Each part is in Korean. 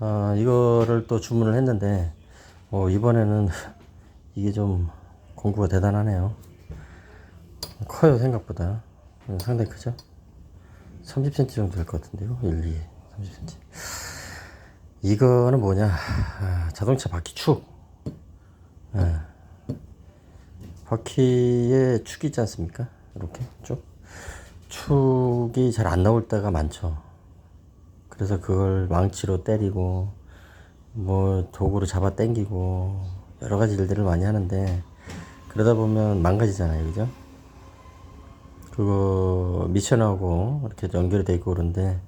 이거를 또 주문을 했는데, 이번에는 이게 좀 공구가 대단하네요. 커요, 생각보다. 상당히 크죠? 30cm 정도 될 것 같은데요. 1, 2, 30cm. 이거는 뭐냐? 자동차 바퀴 축. 예. 바퀴에 축이 있지 않습니까? 이렇게 쭉. 축이 잘 안 나올 때가 많죠. 그래서 그걸 망치로 때리고, 뭐 도구로 잡아 당기고 여러 가지 일들을 많이 하는데, 그러다 보면 망가지잖아요, 그죠? 그거 미션하고 이렇게 연결이 돼 있고 그런데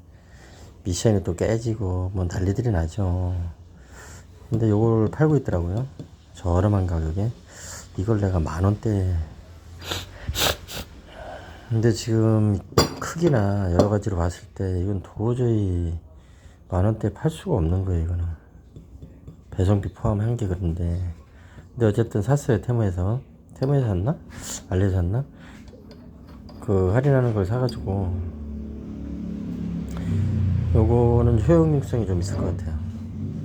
미션이 또 깨지고 뭐 난리들이 나죠. 근데 요걸 팔고 있더라고요, 저렴한 가격에. 이걸 내가 10,000원대. 근데 지금 크기나 여러 가지로 봤을 때 이건 도저히 10,000원대 팔 수가 없는 거예요, 이거는. 배송비 포함한 게. 그런데 근데 어쨌든 샀어요. 테무에서 샀나? 알리에서 샀나? 그 할인하는 걸 사가지고, 요거는 효용성이 좀 있을 것 같아요.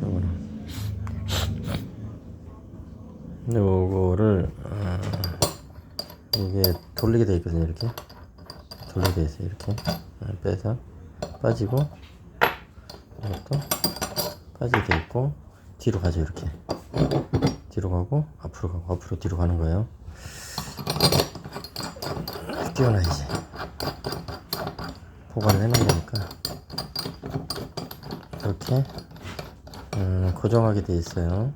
요거는. 요거를 이게 돌리게 돼 있거든요. 이렇게 돌리게 돼 있어요. 이렇게 빼서 빠지고, 이것도 빠지게 돼 있고, 뒤로 가죠. 이렇게 뒤로 가고 앞으로 가고 앞으로 뒤로 가는 거예요. 띄워놔야지. 보관을 해놓은 거니까. 이렇게 고정하게 돼 있어요.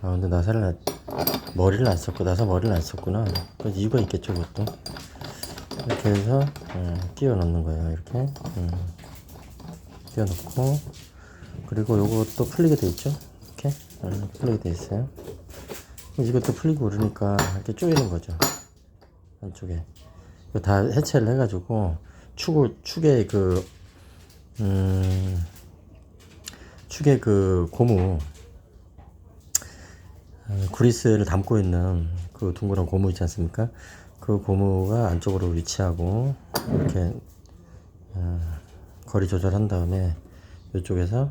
근데 머리를 안 썼구나. 그 이유가 있겠죠, 그것도. 이렇게 해서 끼워 넣는 거예요. 이렇게 끼워 넣고, 그리고 요것도 풀리게 돼 있죠. 이렇게 풀리게 돼 있어요. 이것도 풀리고 그러니까 이렇게 조이는 거죠, 안쪽에. 이거 다 해체를 해가지고 축에 그 고무, 그리스를 담고 있는 그 둥그런 고무 있지 않습니까? 그 고무가 안쪽으로 위치하고, 이렇게 거리 조절한 다음에 이쪽에서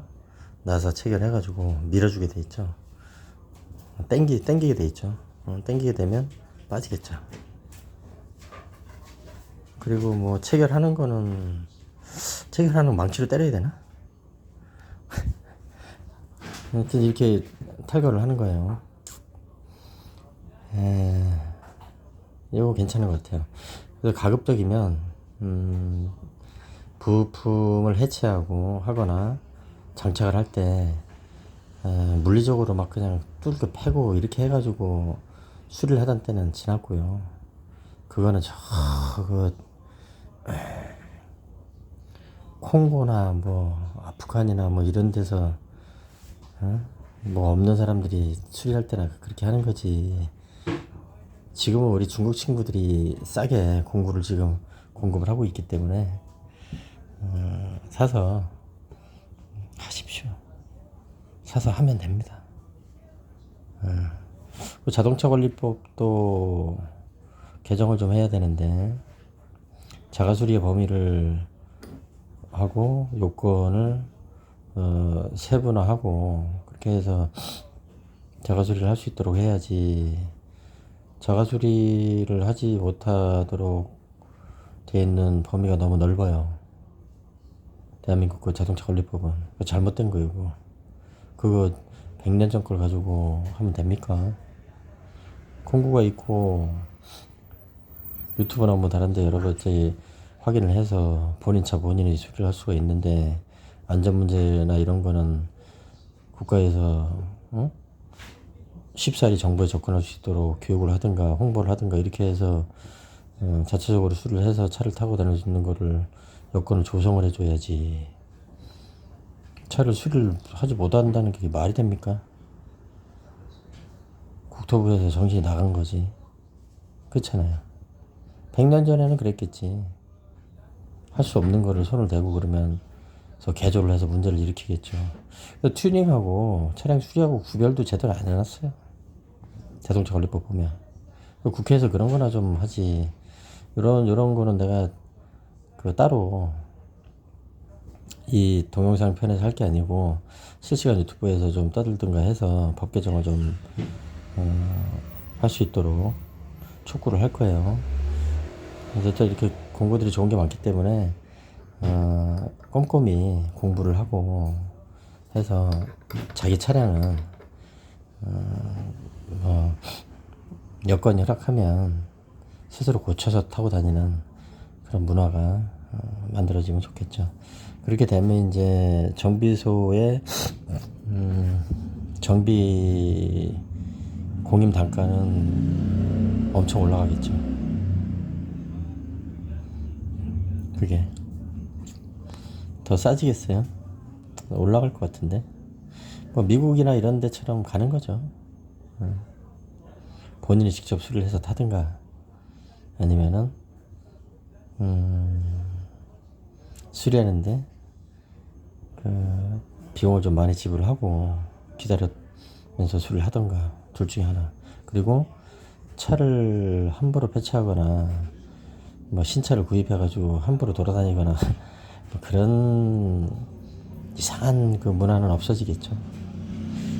나사 체결해 가지고 밀어주게 돼 있죠. 땡기게 돼 있죠. 땡기게 되면 빠지겠죠. 그리고 뭐 체결하는 망치로 때려야 되나? 아무튼 이렇게 탈거를 하는 거예요. 이거 괜찮은 것 같아요. 그래서 가급적이면 부품을 해체하고 하거나 장착을 할 때 물리적으로 막 그냥 뚫고 패고 이렇게 해가지고 수리를 하던 때는 지났고요. 그거는 콩고나 뭐 아프간이나 뭐 이런 데서 뭐 없는 사람들이 수리할 때나 그렇게 하는 거지. 지금은 우리 중국 친구들이 싸게 공구를 지금 공급을 하고 있기 때문에 사서 하십시오. 사서 하면 됩니다. 자동차 관리법도 개정을 좀 해야 되는데, 자가수리의 범위를 하고 요건을 세분화하고 그렇게 해서 자가수리를 할 수 있도록 해야지. 자가수리를 하지 못하도록 되어 있는 범위가 너무 넓어요, 대한민국 그 자동차 관리법은. 잘못된 거예요. 그거 100년 전 걸 가지고 하면 됩니까? 공구가 있고 유튜브나 뭐 다른데 여러 가지 확인을 해서 본인 차 본인이 수리를 할 수가 있는데, 안전 문제나 이런 거는 국가에서 쉽사리 정보에 접근할 수 있도록 교육을 하든가 홍보를 하든가 이렇게 해서 자체적으로 수리를 해서 차를 타고 다닐 수 있는 거를 여건을 조성을 해줘야지. 차를 수리를 하지 못한다는 게 말이 됩니까? 국토부에서 정신이 나간 거지. 그렇잖아요. 100년 전에는 그랬겠지. 할 수 없는 거를 손을 대고 그러면 개조를 해서 문제를 일으키겠죠. 튜닝하고 차량 수리하고 구별도 제대로 안 해놨어요, 자동차 관리법 보면. 국회에서 그런 거나 좀 하지. 이런 거는 내가 따로 이 동영상 편에서 할 게 아니고 실시간 유튜브에서 좀 떠들든가 해서 법 개정을 좀 할 수 있도록 촉구를 할 거예요. 이제 또 이렇게 공부들이 좋은 게 많기 때문에 꼼꼼히 공부를 하고 해서 자기 차량은 여건이 허락하면 스스로 고쳐서 타고 다니는 그런 문화가 만들어지면 좋겠죠. 그렇게 되면 이제 정비소의 정비 공임 단가는 엄청 올라가겠죠. 그게 더 싸지겠어요? 올라갈 것 같은데. 뭐 미국이나 이런 데처럼 가는 거죠. 본인이 직접 수리를 해서 타든가 아니면은 수리하는데 그 비용을 좀 많이 지불하고 기다리면서 수리를 하던가 둘 중에 하나. 그리고 차를 함부로 폐차하거나 뭐 신차를 구입해가지고 함부로 돌아다니거나 뭐 그런 이상한 그 문화는 없어지겠죠.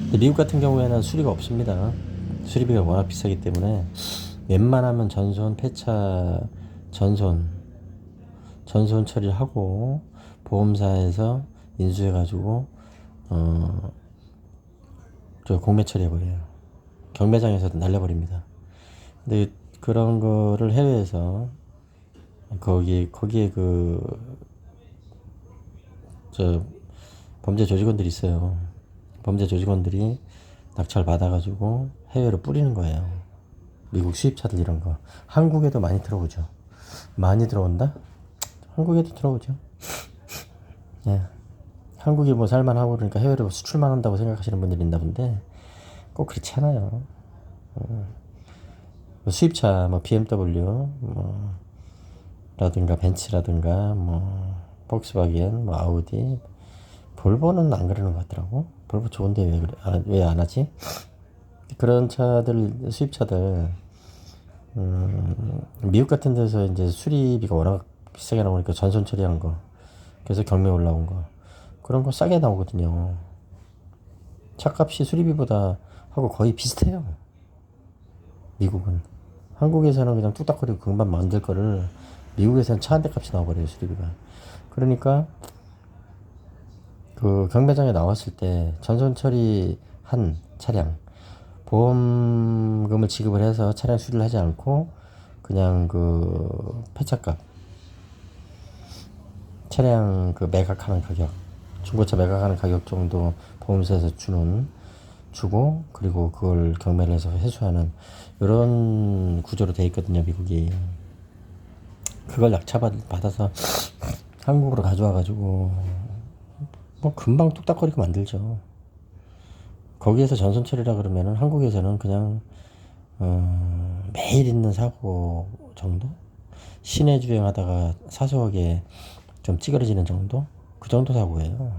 근데 미국 같은 경우에는 수리가 없습니다. 수리비가 워낙 비싸기 때문에 웬만하면 전손, 폐차, 전손 처리를 하고 보험사에서 인수해가지고 저 공매 처리해버려요. 경매장에서 날려버립니다. 근데 그런 거를 해외에서 거기에 저 범죄 조직원들이 있어요. 범죄 조직원들이 낙찰 받아가지고 해외로 뿌리는 거예요. 미국 수입차들 이런 거. 한국에도 많이 들어오죠. 많이 들어온다? 한국에도 들어오죠. 예. 한국이 뭐 살만하고 그러니까 해외로 수출만 한다고 생각하시는 분들이 있나 본데 꼭 그렇지 않아요. 수입차 뭐 BMW 뭐 라든가 벤츠라든가 뭐 폭스바겐 뭐 아우디 볼보는 안 그러는 것 같더라고. 볼보 좋은데 왜 그래? 왜 안 하지? 그런 차들 수입차들 미국 같은 데서 이제 수리비가 워낙 비싸게 나오니까 전손 처리한 거 그래서 경매 올라온 거 그런 거 싸게 나오거든요. 차값이 수리비보다 하고 거의 비슷해요. 미국은. 한국에서는 그냥 뚝딱거리고 금방 만들 거를 미국에서는 차 한 대 값이 나와버려요, 수리비가. 그러니까 그 경매장에 나왔을 때 전손 처리한 차량 보험금을 지급을 해서 차량 수리를 하지 않고 그냥 그 폐차값 차량 그 매각하는 가격 중고차 매각하는 가격 정도 보험사에서 주고 그리고 그걸 경매를 해서 회수하는 이런 구조로 돼 있거든요, 미국이. 그걸 낙찰받아서 한국으로 가져와 가지고 뭐 금방 뚝딱거리고 만들죠. 거기에서 전손 처리라 그러면은 한국에서는 그냥 매일 있는 사고 정도? 시내 주행하다가 사소하게 좀 찌그러지는 정도? 그 정도 사고예요.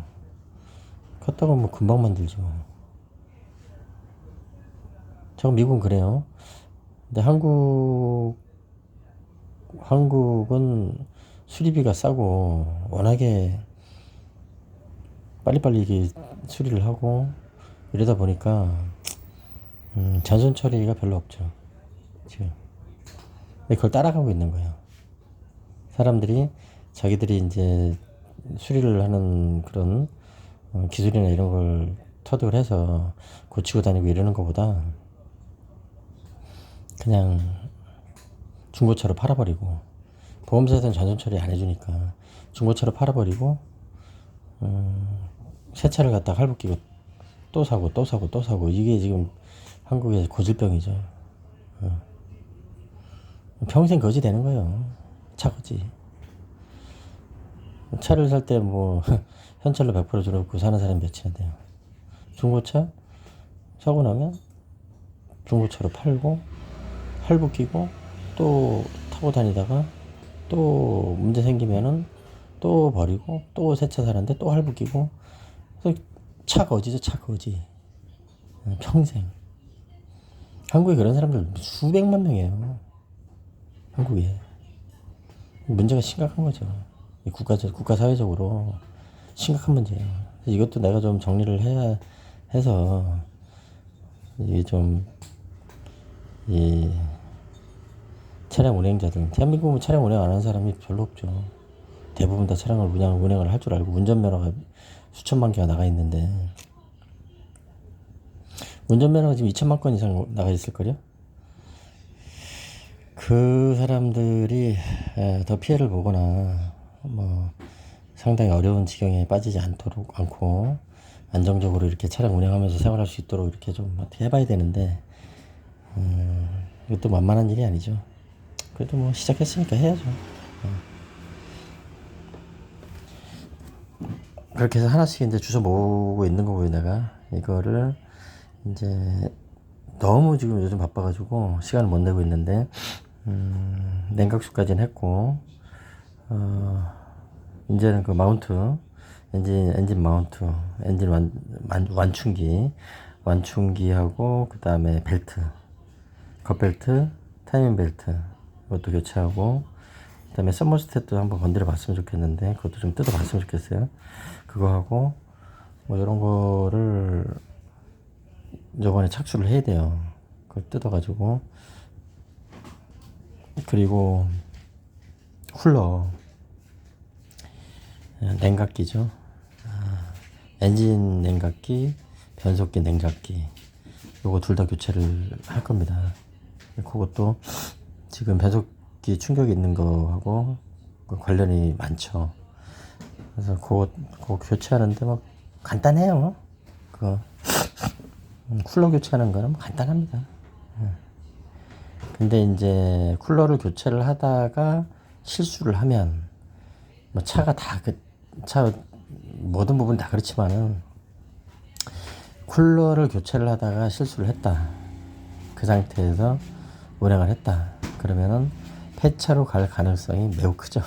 그렇다고 뭐 금방 만들죠. 저 미국은 그래요. 근데 한국은 수리비가 싸고 워낙에 빨리빨리 이게 수리를 하고 이러다 보니까 전손 처리가 별로 없죠. 지금. 근데 그걸 따라가고 있는 거예요. 사람들이 자기들이 이제 수리를 하는 그런 기술이나 이런 걸 터득을 해서 고치고 다니고 이러는 것보다 그냥 중고차로 팔아버리고 보험사에서는 전손 처리 안 해주니까 중고차로 팔아버리고 새 차를 갖다가 할부 끼고 또 사고 이게 지금 한국의 고질병이죠. 평생 거지 되는 거예요. 차 거지. 차를 살 때 뭐 현찰로 100% 줘놓고 사는 사람이 몇이나 돼요. 중고차 사고 나면 중고차로 팔고 할부 끼고 또 타고 다니다가 또 문제 생기면은 또 버리고 또 새 차 사는데 또 할부 끼고 그래서 차 거지죠. 차 거지. 평생. 한국에 그런 사람들 수백만 명이에요. 한국에. 문제가 심각한 거죠. 국가 사회적으로 심각한 문제예요. 이것도 내가 좀 정리를 해야 해서 이게 좀 이 차량 운행자들, 대한민국은 차량 운행 안 하는 사람이 별로 없죠. 대부분 다 차량을 운행을 할 줄 알고 운전면허가 수천만 개가 나가 있는데, 운전면허가 지금 2천만 건 이상 나가 있을걸요? 그 사람들이 더 피해를 보거나 뭐 상당히 어려운 지경에 빠지지 않고 안정적으로 이렇게 차량 운행하면서 생활할 수 있도록 이렇게 좀 어떻게 해봐야 되는데, 이것도 만만한 일이 아니죠. 그래도 뭐 시작했으니까 해야죠. 그렇게 해서 하나씩 이제 주워 모으고 있는 거고요. 내가 이거를 이제 너무 지금 요즘 바빠가지고 시간을 못 내고 있는데, 냉각수까지는 했고, 이제는 그 마운트, 엔진 마운트, 엔진 완충기하고, 그 다음에 벨트, 겉벨트, 타이밍 벨트, 이것도 교체하고, 그 다음에 서머스탯도 한번 건드려 봤으면 좋겠는데, 그것도 좀 뜯어 봤으면 좋겠어요. 그거 하고, 뭐, 이런 거를 저번에 착수를 해야 돼요. 그걸 뜯어가지고, 그리고 쿨러, 냉각기죠. 엔진 냉각기, 변속기 냉각기, 요거 둘 다 교체를 할 겁니다. 그것도 지금 변속기 충격이 있는 거하고 관련이 많죠. 그래서 그거 교체하는데 뭐 간단해요. 그거 쿨러 교체하는 거는 뭐 간단합니다. 근데 이제 쿨러를 교체를 하다가 실수를 하면, 뭐 차가 차 모든 부분 다 그렇지만은, 쿨러를 교체를 하다가 실수를 했다, 그 상태에서 운행을 했다 그러면은 폐차로 갈 가능성이 매우 크죠.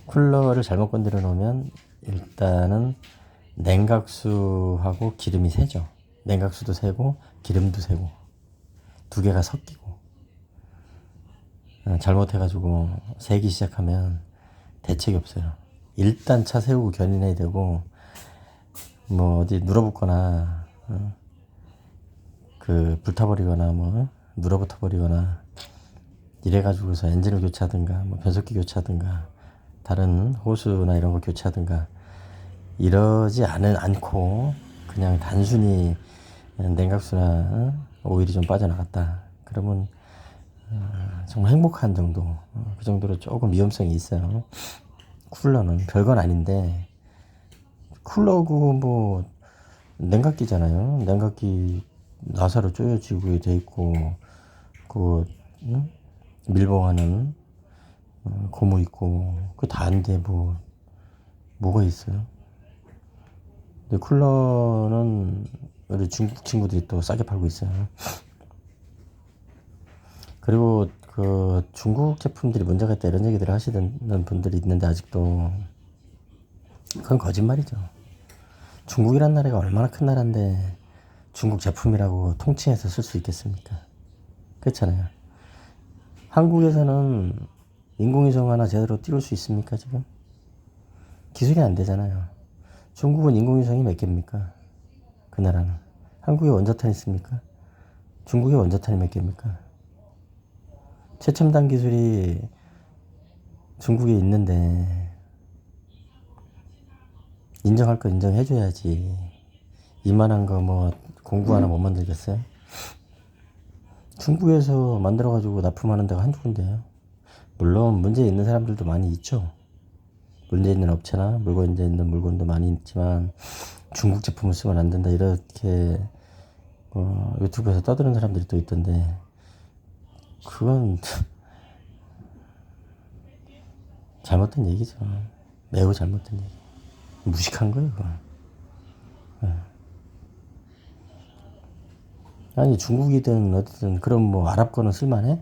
쿨러를 잘못 건드려 놓으면 일단은 냉각수하고 기름이 새죠. 냉각수도 새고 기름도 새고 두 개가 섞이고, 잘못해가지고 새기 시작하면 대책이 없어요. 일단 차 세우고 견인해야 되고, 뭐 어디 눌어붙거나 그 불타버리거나 뭐 눌어붙어버리거나 이래가지고서 엔진을 교체하든가 뭐 변속기 교체하든가 다른 호스나 이런 거 교체하든가 이러지 않고 그냥 단순히 냉각수나 오일이 좀 빠져나갔다 그러면 정말 행복한 정도, 그 정도로 조금 위험성이 있어요. 쿨러는 별건 아닌데, 쿨러고 뭐 냉각기잖아요. 냉각기 나사로 조여지고 돼 있고, 그 밀봉하는 고무 있고, 그 다인데 뭐가 있어요? 근데 쿨러는 우리 중국 친구들이 또 싸게 팔고 있어요. 그리고 그 중국 제품들이 문제가 있다 이런 얘기들을 하시는 분들이 있는데, 아직도 그건 거짓말이죠. 중국이란 나라가 얼마나 큰 나라인데 중국 제품이라고 통칭해서 쓸 수 있겠습니까? 그렇잖아요. 한국에서는 인공위성 하나 제대로 띄울 수 있습니까 지금? 기술이 안 되잖아요. 중국은 인공위성이 몇 개입니까? 그 나라는. 한국에 원자탄 있습니까? 중국에 원자탄이 몇 개입니까? 최첨단 기술이 중국에 있는데 인정할 거 인정해줘야지. 이만한 거 뭐 공구 하나 못 만들겠어요? 중국에서 만들어가지고 납품하는 데가 한두 군데예요. 물론 문제 있는 사람들도 많이 있죠. 문제 있는 업체나 문제 있는 물건도 많이 있지만, 중국 제품을 쓰면 안 된다 이렇게 유튜브에서 떠드는 사람들이 또 있던데, 그건 잘못된 얘기죠. 매우 잘못된 얘기. 무식한 거예요, 그건. 아니, 중국이든 어디든, 그럼 뭐 아랍 거는 쓸만해?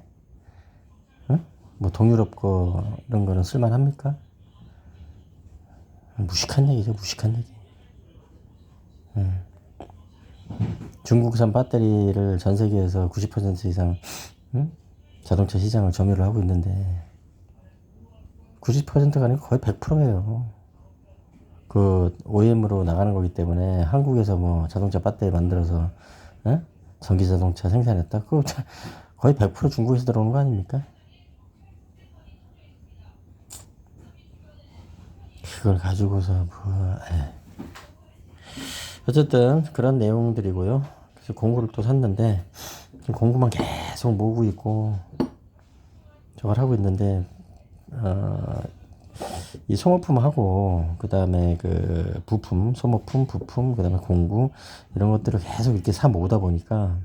응? 뭐 동유럽 거 이런 거는 쓸만합니까? 무식한 얘기죠, 무식한 얘기. 중국산 배터리를 전 세계에서 90% 이상 자동차 시장을 점유를 하고 있는데, 90%가 아니고 거의 100%예요. 그 OEM으로 나가는 거기 때문에 한국에서 뭐 자동차 배터리 만들어서 에? 전기 자동차 생산했다. 그거 거의 100% 중국에서 들어오는 거 아닙니까? 그걸 가지고서 뭐 어쨌든 그런 내용들이고요. 그래서 공구를 또 샀는데 공구만 계속 모으고 있고 저걸 하고 있는데 이 소모품하고 그 다음에 그 부품, 소모품, 부품, 그 다음에 공구 이런 것들을 계속 이렇게 사 모으다 보니까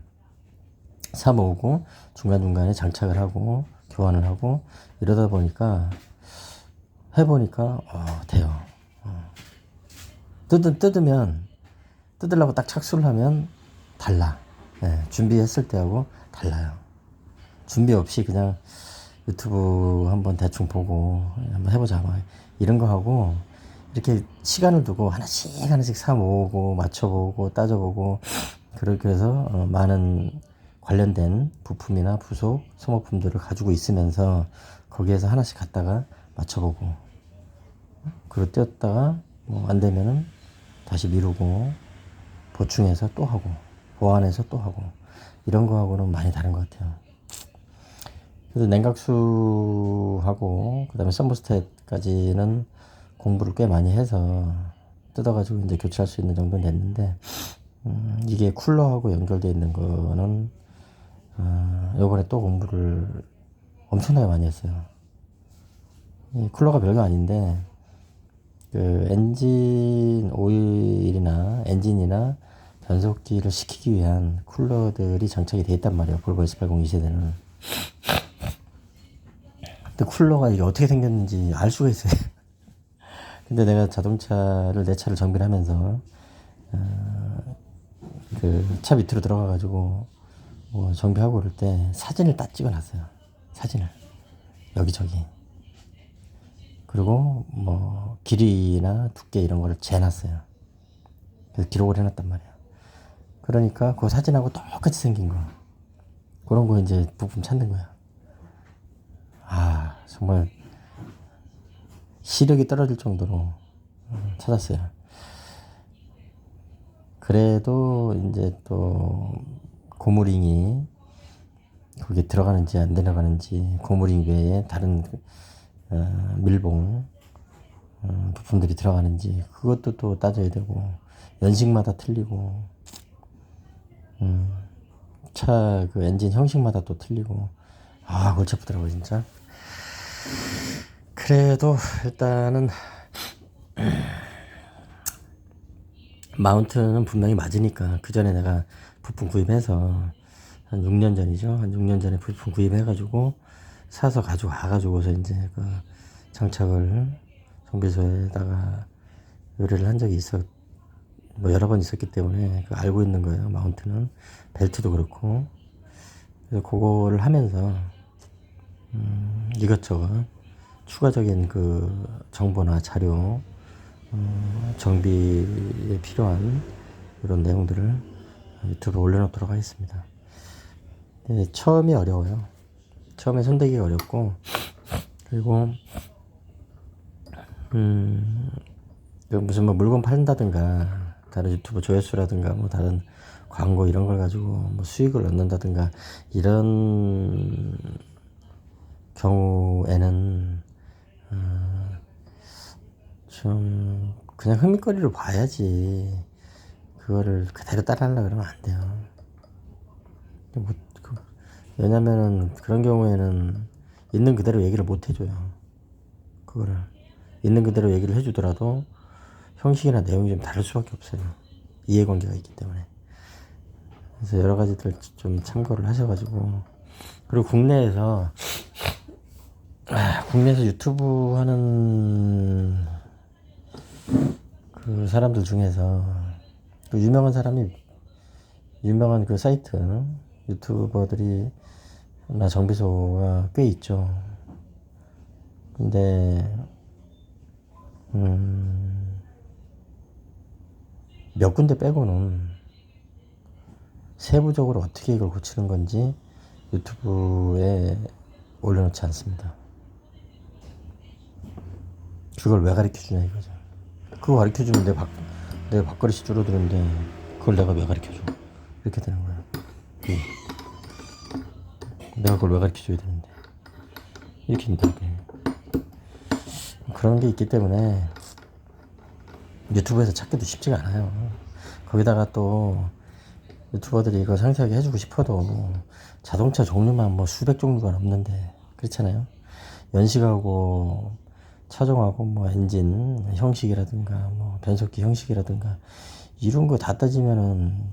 사 모으고 중간중간에 장착을 하고 교환을 하고 이러다 보니까 해보니까 돼요. 뜯으면 뜯으려고 딱 착수를 하면 달라. 준비했을 때하고 달라요. 준비 없이 그냥 유튜브 한번 대충 보고 한번 해보자 막 이런 거 하고 이렇게 시간을 두고 하나씩 하나씩 사 모으고 맞춰보고 따져보고 그렇게 해서 많은 관련된 부품이나 부속 소모품들을 가지고 있으면서 거기에서 하나씩 갖다가 맞춰보고 그리고 떼었다가 뭐 안 되면은 다시 미루고 보충해서 또 하고 보완해서 또 하고 이런 거하고는 많이 다른 것 같아요. 그래서 냉각수하고 그다음에 썸버스탯까지는 공부를 꽤 많이 해서 뜯어가지고 이제 교체할 수 있는 정도는 됐는데 이게 쿨러하고 연결되어 있는 거는 요번에 또 공부를 엄청나게 많이 했어요. 이 쿨러가 별거 아닌데 그 엔진 오일이나 엔진이나 변속기를 식히기 위한 쿨러들이 장착이 되어 있단 말이에요. 볼보 S80 2세대는. 근데 쿨러가 이게 어떻게 생겼는지 알 수가 있어요. 근데 내가 자동차를 내 차를 정비를 하면서 그 차 밑으로 들어가가지고 뭐 정비하고 그럴 때 사진을 딱 찍어놨어요. 사진을 여기저기. 그리고 뭐 길이나 두께 이런 거를 재놨어요. 그래서 기록을 해놨단 말이에요. 그러니까 그 사진하고 똑같이 생긴 거 그런 거 이제 부품 찾는 거야. 정말 시력이 떨어질 정도로 찾았어요. 그래도 이제 또 고무링이 거기에 들어가는지 안 들어가는지 고무링 외에 다른 밀봉 부품들이 들어가는지 그것도 또 따져야 되고 연식마다 틀리고 차 그 엔진 형식마다 또 틀리고 골치 아프더라고 진짜. 그래도 일단은 마운트는 분명히 맞으니까 그 전에 내가 부품 구입해서 한 6년 전이죠. 한 6년 전에 부품 구입해가지고 사서 가지고 와가지고서 이제 그 장착을 정비소에다가 의뢰를 한 적이 뭐 여러 번 있었기 때문에 알고 있는 거예요. 마운트는 벨트도 그렇고 그래서 그거를 하면서 이것저것 추가적인 그 정보나 자료 정비에 필요한 이런 내용들을 유튜브에 올려놓도록 하겠습니다. 처음이 어려워요. 처음에 손대기가 어렵고 그리고 무슨 뭐 물건 팔린다든가 다른 유튜브 조회수라든가 뭐 다른 광고 이런 걸 가지고 뭐 수익을 얻는다든가 이런 경우에는 좀 그냥 흥미거리로 봐야지 그거를 그대로 따라하려고 그러면 안 돼요. 왜냐면은 그런 경우에는 있는 그대로 얘기를 못 해줘요. 그거를 있는 그대로 얘기를 해주더라도 형식이나 내용이 좀 다를 수밖에 없어요. 이해관계가 있기 때문에. 그래서 여러 가지들 좀 참고를 하셔가지고 그리고 국내에서 유튜브 하는 그 사람들 중에서 그 유명한 그 사이트 유튜버들이 나 정비소가 꽤 있죠. 근데 몇 군데 빼고는 세부적으로 어떻게 이걸 고치는 건지 유튜브에 올려놓지 않습니다. 그걸 왜 가르쳐 주냐 이거죠. 그거 가르쳐 주면 내 밥그릇이 줄어드는데 그걸 내가 왜 가르쳐 줘. 이렇게 되는 거야. 내가 그걸 왜 가르쳐 줘야 되는데. 이렇게 힘들게. 그런 게 있기 때문에 유튜브에서 찾기도 쉽지가 않아요. 거기다가 또 유튜버들이 이거 상세하게 해주고 싶어도 자동차 종류만 뭐 수백 종류가 넘는데 그렇잖아요. 연식하고 차종하고 뭐 엔진 형식이라든가 뭐 변속기 형식이라든가 이런 거 다 따지면은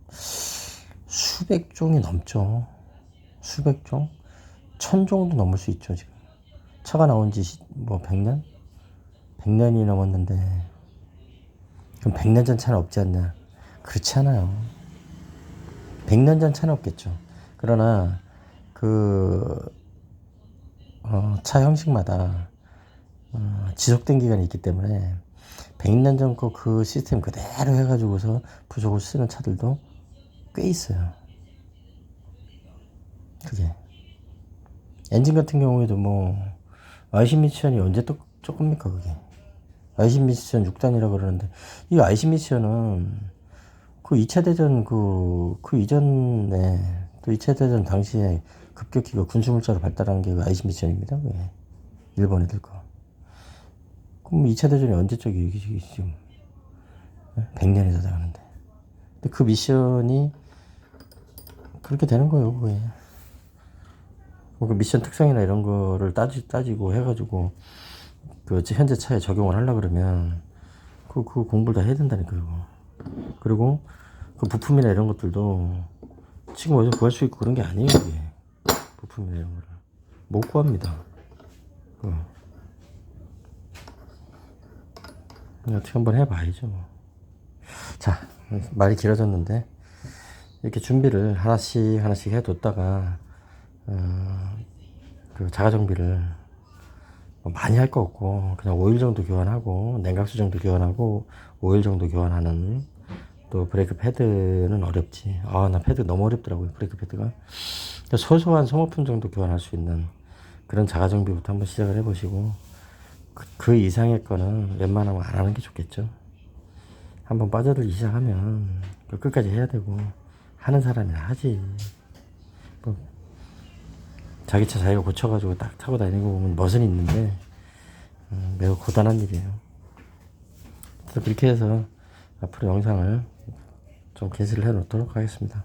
수백 종이 넘죠. 수백 종? 1000종도 넘을 수 있죠. 지금 차가 나온 지 뭐 100년? 100년이 넘었는데 그럼 100년 전 차는 없지 않냐? 그렇지 않아요. 100년 전 차는 없겠죠. 그러나 차 형식마다 지속된 기간이 있기 때문에 100년 전 거 그 시스템 그대로 해가지고서 부속을 쓰는 차들도 꽤 있어요. 그게 엔진 같은 경우에도 뭐 IC 미션이 언제 또 조금입니까 그게. IC 미션 6단이라 그러는데 이 IC 미션은 그 2차 대전 그 이전에 또 2차 대전 당시에 급격히 그 군수물자로 발달한 게 그 IC 미션입니다. 그게 일본 애들 거. 그럼 2차 대전이 언제적이 이게 지금 100년이 다 돼가는데. 근데 그 미션이 그렇게 되는 거예요, 그게. 그 미션 특성이나 이런 거를 따지고 해가지고 그 현재 차에 적용을 하려고 그러면 그 공부를 다 해야 된다니까요. 그리고 그 부품이나 이런 것들도 지금 어디서 구할 수 있고 그런 게 아니에요, 이게. 부품이나 이런 거를 못 구합니다. 어떻게 한번 해봐야죠. 자, 말이 길어졌는데 이렇게 준비를 하나씩 해뒀다가 그 자가정비를 많이 할 거 없고 그냥 오일 정도 교환하고 냉각수 정도 교환하고 오일 정도 교환하는. 또 브레이크 패드는 어렵지. 나 패드 너무 어렵더라고요, 브레이크 패드가. 소소한 소모품 정도 교환할 수 있는 그런 자가정비부터 한번 시작을 해보시고 그 이상의 거는 웬만하면 안 하는 게 좋겠죠. 한번 빠져들기 시작하면 끝까지 해야 되고 하는 사람이 하지. 뭐 자기 차 자기가 고쳐가지고 딱 타고 다니는 거 보면 멋은 있는데 매우 고단한 일이에요. 그래서 그렇게 해서 앞으로 영상을 좀 게시를 해 놓도록 하겠습니다.